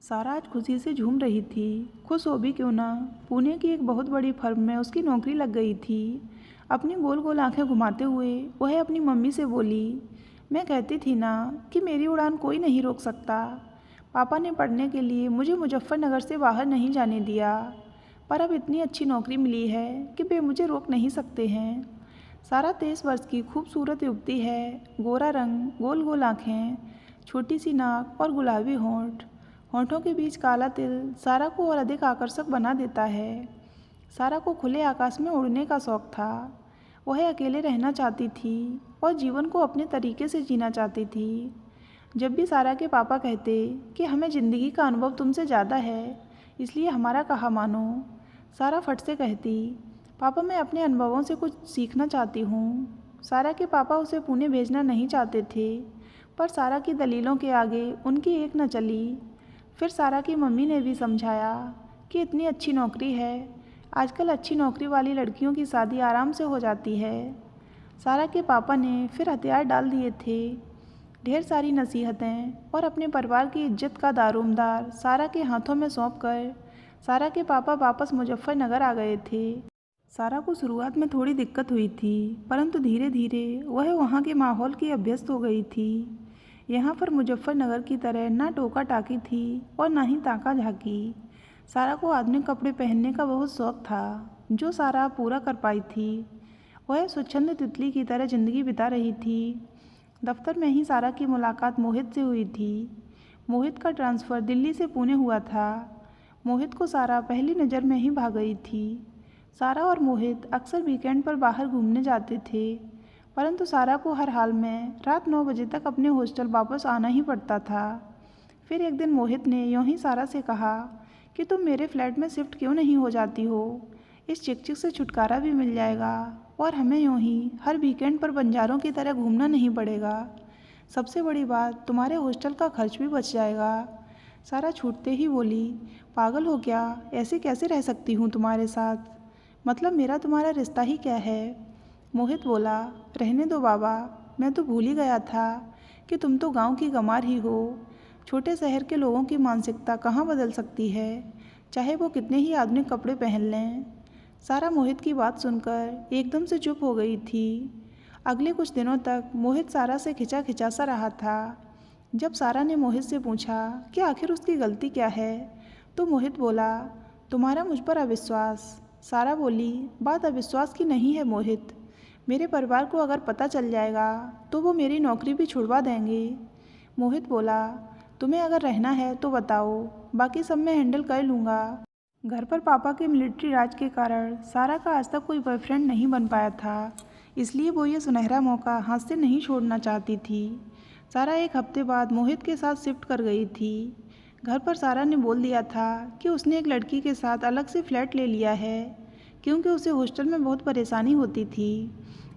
सारा आज खुशी से झूम रही थी। खुश हो भी क्यों ना, पुणे की एक बहुत बड़ी फर्म में उसकी नौकरी लग गई थी। अपनी गोल गोल आंखें घुमाते हुए वह अपनी मम्मी से बोली, मैं कहती थी ना कि मेरी उड़ान कोई नहीं रोक सकता। पापा ने पढ़ने के लिए मुझे मुजफ्फरनगर से बाहर नहीं जाने दिया, पर अब इतनी अच्छी नौकरी मिली है कि वे मुझे रोक नहीं सकते हैं। सारा 23 वर्ष की खूबसूरत युवती है। गोरा रंग, गोल गोल आँखें, छोटी सी नाक और गुलाबी होंठ। होंठों के बीच काला तिल सारा को और अधिक आकर्षक बना देता है। सारा को खुले आकाश में उड़ने का शौक था। वह अकेले रहना चाहती थी और जीवन को अपने तरीके से जीना चाहती थी। जब भी सारा के पापा कहते कि हमें ज़िंदगी का अनुभव तुमसे ज़्यादा है, इसलिए हमारा कहा मानो, सारा फट से कहती, पापा मैं अपने अनुभवों से कुछ सीखना चाहती हूँ। सारा के पापा उसे पुणे भेजना नहीं चाहते थे, पर सारा की दलीलों के आगे उनकी एक न चली। फिर सारा की मम्मी ने भी समझाया कि इतनी अच्छी नौकरी है, आजकल अच्छी नौकरी वाली लड़कियों की शादी आराम से हो जाती है। सारा के पापा ने फिर हथियार डाल दिए थे। ढेर सारी नसीहतें और अपने परिवार की इज्जत का दारोमदार सारा के हाथों में सौंपकर सारा के पापा वापस मुजफ्फरनगर आ गए थे। सारा को शुरुआत में थोड़ी दिक्कत हुई थी, परंतु धीरे धीरे वह वहाँ के माहौल की अभ्यस्त हो गई थी। यहाँ पर मुजफ्फरनगर की तरह ना टोका टाकी थी और ना ही ताका झाकी। सारा को आधुनिक कपड़े पहनने का बहुत शौक था, जो सारा पूरा कर पाई थी। वह स्वच्छंद तितली की तरह ज़िंदगी बिता रही थी। दफ्तर में ही सारा की मुलाकात मोहित से हुई थी। मोहित का ट्रांसफ़र दिल्ली से पुणे हुआ था। मोहित को सारा पहली नज़र में ही भा गई थी। सारा और मोहित अक्सर वीकेंड पर बाहर घूमने जाते थे, परंतु सारा को हर हाल में रात 9 बजे तक अपने हॉस्टल वापस आना ही पड़ता था। फिर एक दिन मोहित ने यूं ही सारा से कहा कि तुम मेरे फ्लैट में शिफ्ट क्यों नहीं हो जाती हो, इस चिकचिक से छुटकारा भी मिल जाएगा और हमें यूं ही हर वीकेंड पर बंजारों की तरह घूमना नहीं पड़ेगा। सबसे बड़ी बात, तुम्हारे हॉस्टल का खर्च भी बच जाएगा। सारा छूटते ही बोली, पागल हो क्या, ऐसे कैसे रह सकती हूँ तुम्हारे साथ, मतलब मेरा तुम्हारा रिश्ता ही क्या है। मोहित बोला, रहने दो बाबा, मैं तो भूल ही गया था कि तुम तो गांव की गंवार ही हो। छोटे शहर के लोगों की मानसिकता कहाँ बदल सकती है, चाहे वो कितने ही आधुनिक कपड़े पहन लें। सारा मोहित की बात सुनकर एकदम से चुप हो गई थी। अगले कुछ दिनों तक मोहित सारा से खिंचा खिंचा सा रहा था। जब सारा ने मोहित से पूछा कि आखिर उसकी गलती क्या है, तो मोहित बोला, तुम्हारा मुझ पर अविश्वास। सारा बोली, बात अविश्वास की नहीं है मोहित, मेरे परिवार को अगर पता चल जाएगा तो वो मेरी नौकरी भी छुड़वा देंगे। मोहित बोला, तुम्हें अगर रहना है तो बताओ, बाकी सब मैं हैंडल कर लूँगा। घर पर पापा के मिलिट्री राज के कारण सारा का आज तक कोई बॉयफ्रेंड नहीं बन पाया था, इसलिए वो ये सुनहरा मौका हाथ से नहीं छोड़ना चाहती थी। सारा एक हफ्ते बाद मोहित के साथ शिफ्ट कर गई थी। घर पर सारा ने बोल दिया था कि उसने एक लड़की के साथ अलग से फ्लैट ले लिया है, क्योंकि उसे हॉस्टल में बहुत परेशानी होती थी।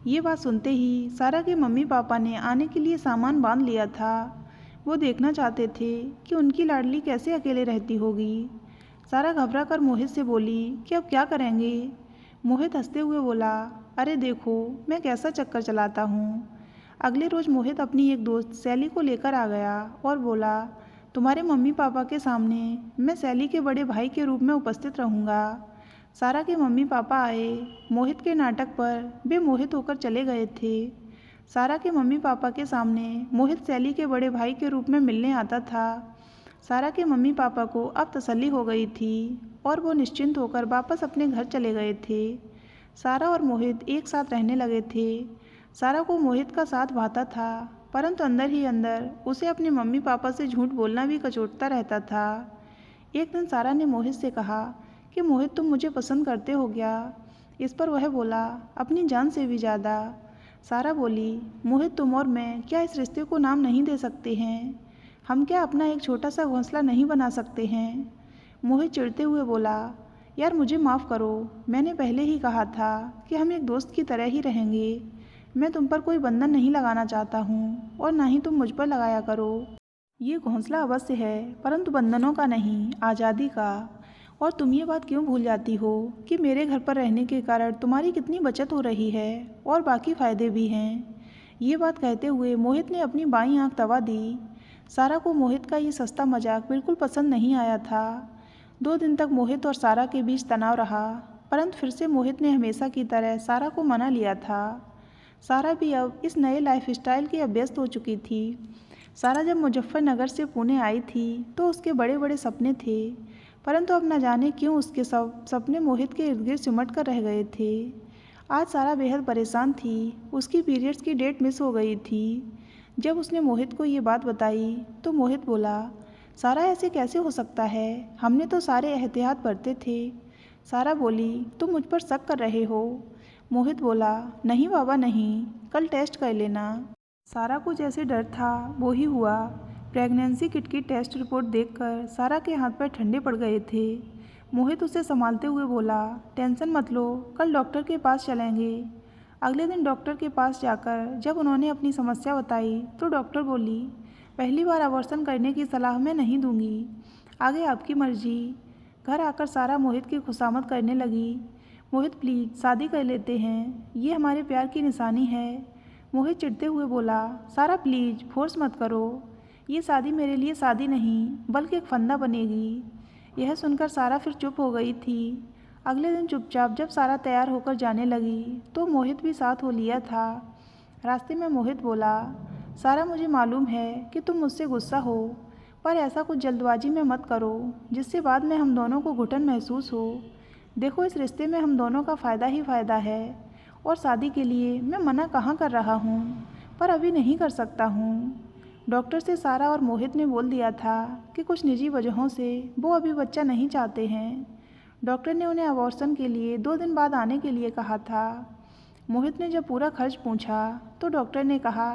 ये बात सुनते ही सारा के मम्मी पापा ने आने के लिए सामान बांध लिया था। वो देखना चाहते थे कि उनकी लाडली कैसे अकेले रहती होगी। सारा घबरा कर मोहित से बोली कि अब क्या करेंगे। मोहित हंसते हुए बोला, अरे देखो मैं कैसा चक्कर चलाता हूँ। अगले रोज़ मोहित अपनी एक दोस्त सैली को लेकर आ गया और बोला, तुम्हारे मम्मी पापा के सामने मैं सैली के बड़े भाई के रूप में उपस्थित रहूँगा। सारा के मम्मी पापा आए। मोहित के नाटक पर वे मोहित होकर चले गए थे। सारा के मम्मी पापा के सामने मोहित सैली के बड़े भाई के रूप में मिलने आता था। सारा के मम्मी पापा को अब तसल्ली हो गई थी और वो निश्चिंत होकर वापस अपने घर चले गए थे। सारा और मोहित एक साथ रहने लगे थे। सारा को मोहित का साथ भाता था, परंतु अंदर ही अंदर उसे अपने मम्मी पापा से झूठ बोलना भी कचोटता रहता था। एक दिन सारा ने मोहित से कहा कि मोहित तुम मुझे पसंद करते हो क्या। इस पर वह बोला, अपनी जान से भी ज़्यादा। सारा बोली, मोहित तुम और मैं क्या इस रिश्ते को नाम नहीं दे सकते हैं, हम क्या अपना एक छोटा सा घोंसला नहीं बना सकते हैं। मोहित चिढ़ते हुए बोला, यार मुझे माफ़ करो, मैंने पहले ही कहा था कि हम एक दोस्त की तरह ही रहेंगे। मैं तुम पर कोई बंधन नहीं लगाना चाहता हूँ और ना ही तुम मुझ पर लगाया करो। ये घोंसला अवश्य है, परंतु बंधनों का नहीं, आज़ादी का। और तुम ये बात क्यों भूल जाती हो कि मेरे घर पर रहने के कारण तुम्हारी कितनी बचत हो रही है और बाकी फ़ायदे भी हैं। ये बात कहते हुए मोहित ने अपनी बाईं आंख दबा दी। सारा को मोहित का ये सस्ता मजाक बिल्कुल पसंद नहीं आया था। 2 दिन तक मोहित और सारा के बीच तनाव रहा, परंतु फिर से मोहित ने हमेशा की तरह सारा को मना लिया था। सारा भी अब इस नए लाइफस्टाइल की अभ्यस्त हो चुकी थी। सारा जब मुजफ्फरनगर से पुणे आई थी तो उसके बड़े बड़े सपने थे, परंतु अब न जाने क्यों उसके सब सपने मोहित के इर्द गिर्द सिमट कर रह गए थे। आज सारा बेहद परेशान थी। उसकी पीरियड्स की डेट मिस हो गई थी। जब उसने मोहित को ये बात बताई तो मोहित बोला, सारा ऐसे कैसे हो सकता है, हमने तो सारे एहतियात बरते थे। सारा बोली, तुम मुझ पर शक कर रहे हो। मोहित बोला, नहीं बाबा नहीं, कल टेस्ट कर लेना। सारा को जैसे डर था वो ही हुआ। प्रेगनेंसी किट की टेस्ट रिपोर्ट देखकर सारा के हाथ पैर ठंडे पड़ गए थे। मोहित उसे संभालते हुए बोला, टेंशन मत लो, कल डॉक्टर के पास चलेंगे। अगले दिन डॉक्टर के पास जाकर जब उन्होंने अपनी समस्या बताई तो डॉक्टर बोली, पहली बार अबॉर्शन करने की सलाह मैं नहीं दूंगी, आगे आपकी मर्जी। घर आकर सारा मोहित की खुशामद करने लगी। मोहित प्लीज़ शादी कर लेते हैं, ये हमारे प्यार की निशानी है। मोहित चिढ़ते हुए बोला, सारा प्लीज़ फोर्स मत करो, ये शादी मेरे लिए शादी नहीं बल्कि एक फंदा बनेगी। यह सुनकर सारा फिर चुप हो गई थी। अगले दिन चुपचाप जब सारा तैयार होकर जाने लगी तो मोहित भी साथ हो लिया था। रास्ते में मोहित बोला, सारा मुझे मालूम है कि तुम मुझसे गुस्सा हो, पर ऐसा कुछ जल्दबाजी में मत करो जिससे बाद में हम दोनों को घुटन महसूस हो। देखो इस रिश्ते में हम दोनों का फ़ायदा ही फ़ायदा है और शादी के लिए मैं मना कहाँ कर रहा हूँ, पर अभी नहीं कर सकता हूँ। डॉक्टर से सारा और मोहित ने बोल दिया था कि कुछ निजी वजहों से वो अभी बच्चा नहीं चाहते हैं। डॉक्टर ने उन्हें अबॉर्शन के लिए 2 दिन बाद आने के लिए कहा था। मोहित ने जब पूरा खर्च पूछा तो डॉक्टर ने कहा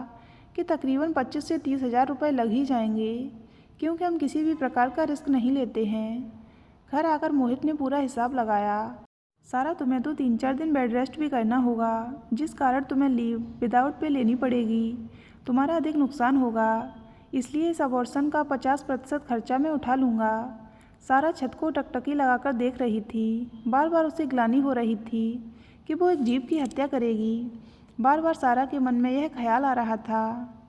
कि तकरीबन 25 से 30 हज़ार रुपये लग ही जाएंगे, क्योंकि हम किसी भी प्रकार का रिस्क नहीं लेते हैं। घर आकर मोहित ने पूरा हिसाब लगाया। सारा तुम्हें तो 3-4 दिन बेड रेस्ट भी करना होगा, जिस कारण तुम्हें लीव विदाउट पे लेनी पड़ेगी। तुम्हारा अधिक नुकसान होगा, इसलिए इस अबॉर्शन का 50% खर्चा मैं उठा लूँगा। सारा छत को टकटकी लगाकर देख रही थी। बार बार उसे ग्लानि हो रही थी कि वो एक जीव की हत्या करेगी। बार बार सारा के मन में यह ख्याल आ रहा था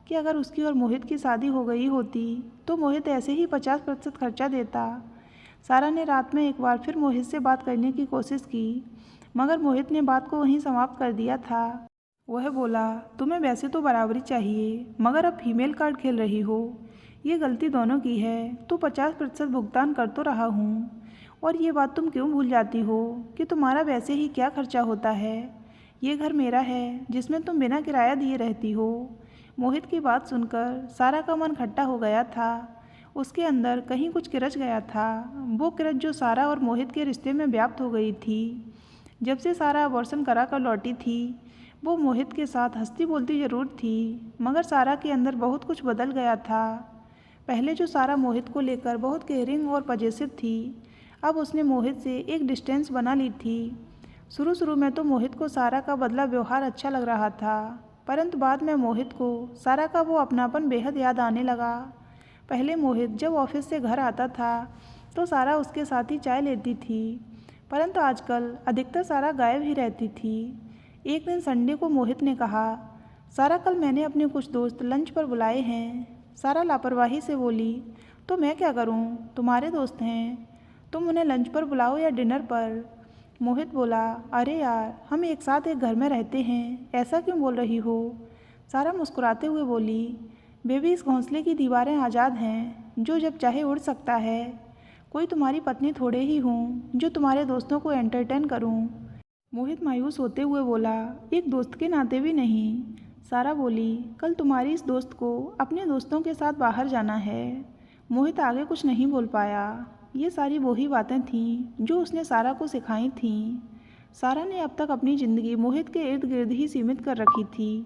कि अगर उसकी और मोहित की शादी हो गई होती तो मोहित ऐसे ही 50% खर्चा देता। सारा ने रात में एक बार फिर मोहित से बात करने की कोशिश की, मगर मोहित ने बात को वहीं समाप्त कर दिया था। वह बोला, तुम्हें वैसे तो बराबरी चाहिए, मगर अब फीमेल कार्ड खेल रही हो, ये गलती दोनों की है। तो 50% भुगतान कर तो रहा हूँ, और ये बात तुम क्यों भूल जाती हो कि तुम्हारा वैसे ही क्या खर्चा होता है। ये घर मेरा है जिसमें तुम बिना किराया दिए रहती हो। मोहित की बात सुनकर सारा का मन खट्टा हो गया था। उसके अंदर कहीं कुछ किरच गया था, वो किरच जो सारा और मोहित के रिश्ते में व्याप्त हो गई थी। जब से सारा अबॉर्शन करा कर लौटी थी वो मोहित के साथ हंसती बोलती ज़रूर थी, मगर सारा के अंदर बहुत कुछ बदल गया था। पहले जो सारा मोहित को लेकर बहुत केयरिंग और पजेसिव थी, अब उसने मोहित से एक डिस्टेंस बना ली थी। शुरू में तो मोहित को सारा का बदला व्यवहार अच्छा लग रहा था, परंतु बाद में मोहित को सारा का वो अपनापन बेहद याद आने लगा। पहले मोहित जब ऑफिस से घर आता था तो सारा उसके साथ ही चाय लेती थी, परंतु आजकल अधिकतर सारा गायब ही रहती थी। एक दिन संडे को मोहित ने कहा, सारा कल मैंने अपने कुछ दोस्त लंच पर बुलाए हैं। सारा लापरवाही से बोली, तो मैं क्या करूं, तुम्हारे दोस्त हैं, तुम उन्हें लंच पर बुलाओ या डिनर पर। मोहित बोला, अरे यार हम एक साथ एक घर में रहते हैं, ऐसा क्यों बोल रही हो। सारा मुस्कुराते हुए बोली, बेबी इस घोंसले की दीवारें आज़ाद हैं, जो जब चाहे उड़ सकता है। कोई तुम्हारी पत्नी थोड़े ही हूँ जो तुम्हारे दोस्तों को एंटरटेन करूँ। मोहित मायूस होते हुए बोला, एक दोस्त के नाते भी नहीं। सारा बोली, कल तुम्हारी इस दोस्त को अपने दोस्तों के साथ बाहर जाना है। मोहित आगे कुछ नहीं बोल पाया। ये सारी वही बातें थीं जो उसने सारा को सिखाई थीं। सारा ने अब तक अपनी ज़िंदगी मोहित के इर्द गिर्द ही सीमित कर रखी थी।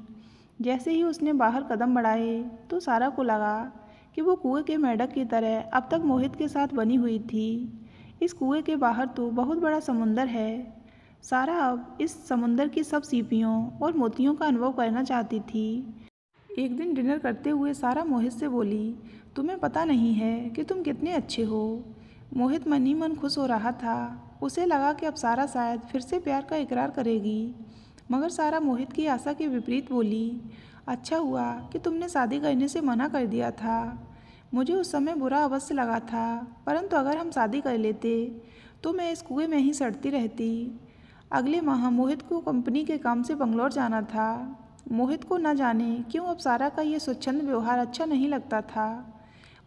जैसे ही उसने बाहर कदम बढ़ाए तो सारा को लगा कि वो कुएं के मेंढक की तरह अब तक मोहित के साथ बनी हुई थी। इस कुएं के बाहर तो बहुत बड़ा समुंदर है। सारा अब इस समुंदर की सब सीपियों और मोतियों का अनुभव करना चाहती थी। एक दिन डिनर करते हुए सारा मोहित से बोली, तुम्हें पता नहीं है कि तुम कितने अच्छे हो। मोहित मन ही मन खुश हो रहा था। उसे लगा कि अब सारा शायद फिर से प्यार का इकरार करेगी, मगर सारा मोहित की आशा के विपरीत बोली, अच्छा हुआ कि तुमने शादी करने से मना कर दिया था। मुझे उस समय बुरा अवश्य लगा था, परंतु अगर हम शादी कर लेते तो मैं इस कुएं में ही सड़ती रहती। अगले माह मोहित को कंपनी के काम से बंगलौर जाना था। मोहित को न जाने क्यों अब सारा का ये स्वच्छंद व्यवहार अच्छा नहीं लगता था।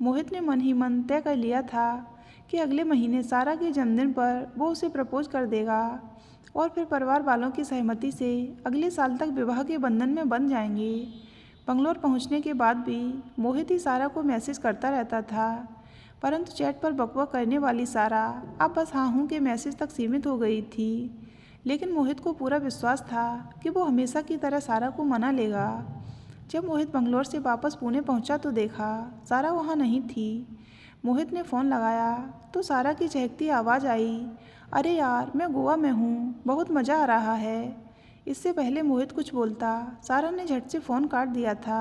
मोहित ने मन ही मन तय कर लिया था कि अगले महीने सारा के जन्मदिन पर वो उसे प्रपोज कर देगा और फिर परिवार वालों की सहमति से अगले साल तक विवाह के बंधन में बंध जाएंगे। बंगलौर पहुंचने के बाद भी मोहित ही सारा को मैसेज करता रहता था, परंतु चैट पर बकबक करने वाली सारा अब बस हाँ हूँ के मैसेज तक सीमित हो गई थी। लेकिन मोहित को पूरा विश्वास था कि वो हमेशा की तरह सारा को मना लेगा। जब मोहित बंगलौर से वापस पुणे पहुंचा तो देखा सारा वहां नहीं थी। मोहित ने फ़ोन लगाया तो सारा की चहकती आवाज़ आई, अरे यार मैं गोवा में हूँ, बहुत मज़ा आ रहा है। इससे पहले मोहित कुछ बोलता सारा ने झट से फ़ोन काट दिया था।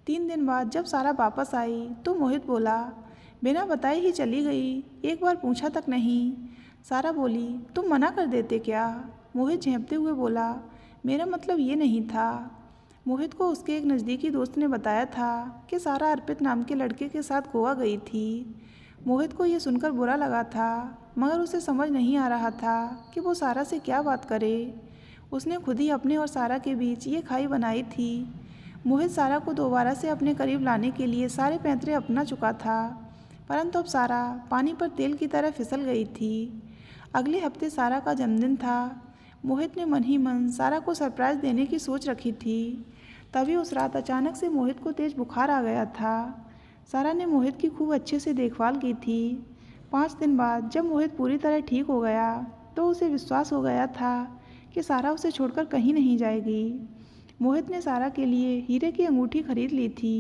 3 दिन बाद जब सारा वापस आई तो मोहित बोला, बिना बताए ही चली गई, एक बार पूछा तक नहीं। सारा बोली, तुम मना कर देते क्या? मोहित झेंपते हुए बोला, मेरा मतलब ये नहीं था। मोहित को उसके एक नज़दीकी दोस्त ने बताया था कि सारा अर्पित नाम के लड़के के साथ गोवा गई थी। मोहित को ये सुनकर बुरा लगा था, मगर उसे समझ नहीं आ रहा था कि वो सारा से क्या बात करे। उसने खुद ही अपने और सारा के बीच ये खाई बनाई थी। मोहित सारा को दोबारा से अपने करीब लाने के लिए सारे पैंतरे अपना चुका था, परंतु अब सारा पानी पर तेल की तरह फिसल गई थी। अगले हफ्ते सारा का जन्मदिन था। मोहित ने मन ही मन सारा को सरप्राइज़ देने की सोच रखी थी। तभी उस रात अचानक से मोहित को तेज बुखार आ गया था। सारा ने मोहित की खूब अच्छे से देखभाल की थी। 5 दिन बाद जब मोहित पूरी तरह ठीक हो गया तो उसे विश्वास हो गया था कि सारा उसे छोड़कर कहीं नहीं जाएगी। मोहित ने सारा के लिए हीरे की अंगूठी खरीद ली थी।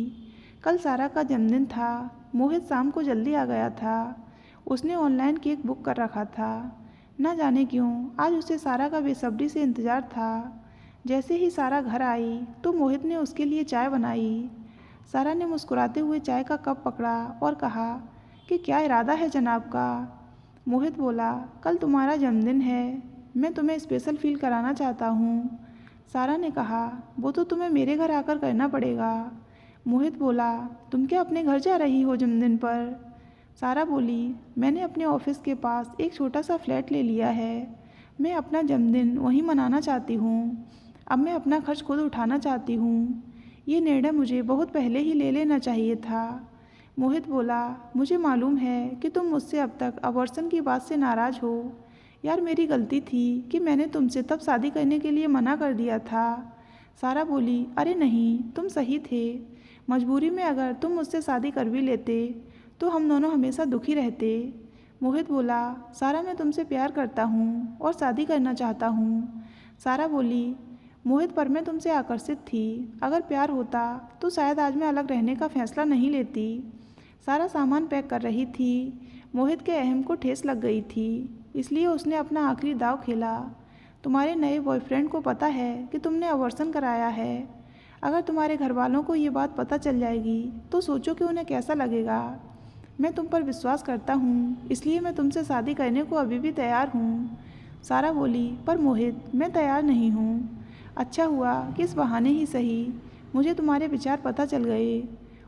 कल सारा का जन्मदिन था। मोहित शाम को जल्दी आ गया था। उसने ऑनलाइन केक बुक कर रखा था। न जाने क्यों आज उसे सारा का बेसब्री से इंतज़ार था। जैसे ही सारा घर आई तो मोहित ने उसके लिए चाय बनाई। सारा ने मुस्कुराते हुए चाय का कप पकड़ा और कहा कि क्या इरादा है जनाब का? मोहित बोला, कल तुम्हारा जन्मदिन है, मैं तुम्हें स्पेशल फील कराना चाहता हूँ। सारा ने कहा, वो तो तुम्हें मेरे घर आकर करना पड़ेगा। मोहित बोला, तुम क्या अपने घर जा रही हो जन्मदिन पर? सारा बोली, मैंने अपने ऑफिस के पास एक छोटा सा फ्लैट ले लिया है। मैं अपना जन्मदिन वहीं मनाना चाहती हूँ। अब मैं अपना खर्च खुद उठाना चाहती हूँ। ये निर्णय मुझे बहुत पहले ही ले लेना चाहिए था। मोहित बोला, मुझे मालूम है कि तुम मुझसे अब तक अबॉर्शन की बात से नाराज़ हो। यार मेरी गलती थी कि मैंने तुमसे तब शादी करने के लिए मना कर दिया था। सारा बोली, अरे नहीं, तुम सही थे। मजबूरी में अगर तुम मुझसे शादी कर भी लेते तो हम दोनों हमेशा दुखी रहते। मोहित बोला, सारा मैं तुमसे प्यार करता हूँ और शादी करना चाहता हूँ। सारा बोली, मोहित पर मैं तुमसे आकर्षित थी। अगर प्यार होता तो शायद आज मैं अलग रहने का फैसला नहीं लेती। सारा सामान पैक कर रही थी। मोहित के अहम को ठेस लग गई थी, इसलिए उसने अपना आखिरी दाव खेला। तुम्हारे नए बॉयफ्रेंड को पता है कि तुमने अबॉर्शन कराया है। अगर तुम्हारे घर वालों को ये बात पता चल जाएगी तो सोचो कि उन्हें कैसा लगेगा। मैं तुम पर विश्वास करता हूँ, इसलिए मैं तुमसे शादी करने को अभी भी तैयार हूँ। सारा बोली, पर मोहित, मैं तैयार नहीं हूँ। अच्छा हुआ कि इस बहाने ही सही मुझे तुम्हारे विचार पता चल गए।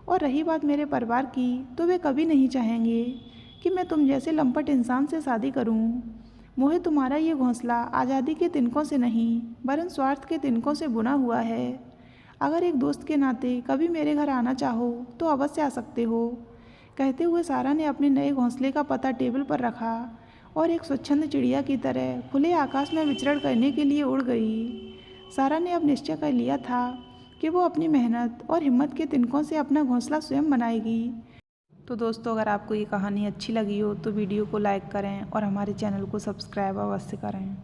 और रही बात मेरे परिवार की, तो वे कभी नहीं चाहेंगे कि मैं तुम जैसे लंपट इंसान से शादी करूं। मोहित, तुम्हारा ये घोंसला आज़ादी के तिनकों से नहीं वरन स्वार्थ के तिनकों से बुना हुआ है। अगर एक दोस्त के नाते कभी मेरे घर आना चाहो तो अवश्य आ सकते हो। कहते हुए सारा ने अपने नए घोंसले का पता टेबल पर रखा और एक स्वच्छंद चिड़िया की तरह खुले आकाश में विचरण करने के लिए उड़ गई। सारा ने अब निश्चय कर लिया था कि वो अपनी मेहनत और हिम्मत के तिनकों से अपना घोंसला स्वयं बनाएगी। तो दोस्तों, अगर आपको ये कहानी अच्छी लगी हो तो वीडियो को लाइक करें और हमारे चैनल को सब्सक्राइब अवश्य करें।